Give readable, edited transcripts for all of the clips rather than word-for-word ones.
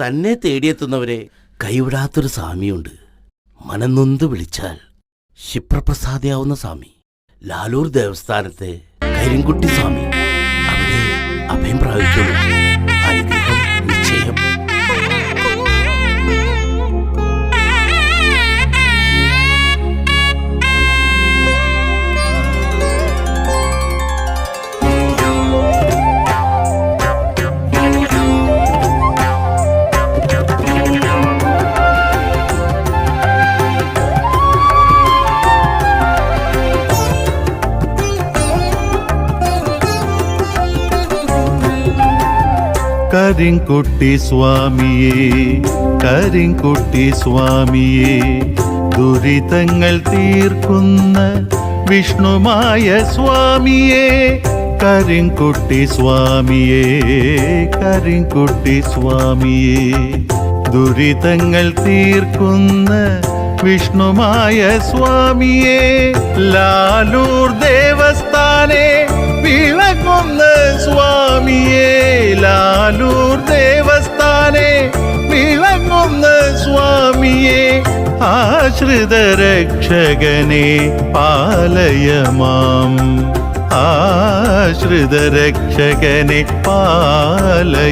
തന്നെ തേടിയെത്തുന്നവരെ കൈവിടാത്തൊരു സ്വാമിയുണ്ട്. മനംനൊന്ത് വിളിച്ചാൽ ക്ഷിപ്രപ്രസാദിയാവുന്ന സ്വാമി. ലാലൂർ ദേവസ്ഥാനത്തെ കരിങ്കുട്ടി സ്വാമി. അവിടെ അഭയം പ്രാപിച്ചോളൂ. അനുഗ്രഹം നിശ്ചയം. കരിങ്കുട്ടി സ്വാമിയേ, കരിങ്കുട്ടി സ്വാമിയേ, ദുരിതങ്ങൾ തീർക്കുന്ന വിഷ്ണുമായ സ്വാമിയേ, കരിങ്കുട്ടി സ്വാമിയേ, കരിങ്കുട്ടി സ്വാമിയേ, ദുരിതങ്ങൾ തീർക്കുന്ന വിഷ്ണുമായ സ്വാമിയേ, ലാലൂർ ദേവസ്ഥാനെ വിളങ്ങുന്ന സ്വാമിയേ, ലാലൂർ ദേവസ്ഥാനെ വിളങ്ങുന്ന സ്വാമിയേ, ആശ്രിത രക്ഷകനെ പാലയമാം, ആശ്രിത രക്ഷകനെ പാലയമാം.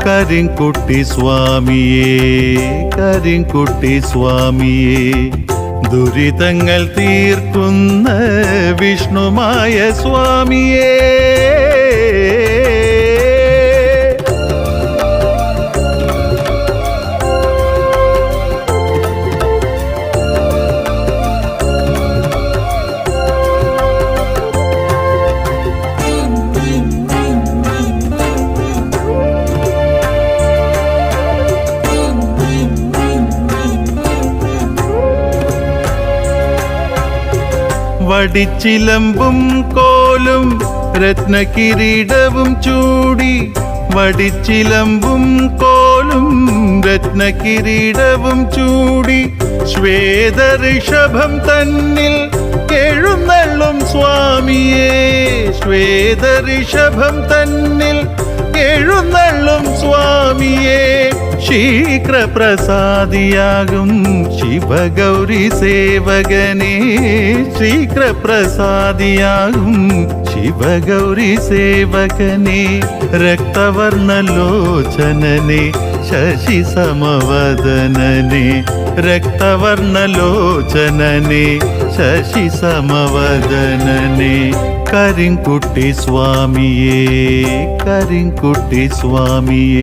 കരിങ്കുട്ടി സ്വാമിയേ, കരിങ്കുട്ടി സ്വാമിയേ, ദുരിതങ്ങൾ തീർക്കുന്ന വിഷ്ണുമായ സ്വാമിയേ. വടിച്ചിലമ്പും കോലും രത്നകിരീടവും ചൂടി, വടിച്ചിലമ്പും കോലും രത്നകിരീടവും ചൂടി, ശ്വേതഋഷഭം തന്നിൽ എഴുന്നള്ളും സ്വാമിയേ, ശ്വേതഋഷഭം തന്നിൽ എഴുന്നള്ളും സ്വാമിയേ, ശീഘ്രപ്രസാദിയാകും ശിവഗൗരി സേവകനേ, ശീഘ്രപ്രസാദിയാകും ശിവഗൗരി സേവകനേ, രക്തവർണ്ണലോചനനെ ശശി സമവദനനെ, രക്തവർണ്ണലോചനനെ ശശി സമവദനനെ, കരിങ്കുട്ടി സ്വാമിയേ, കരിങ്കുട്ടി സ്വാമിയേ.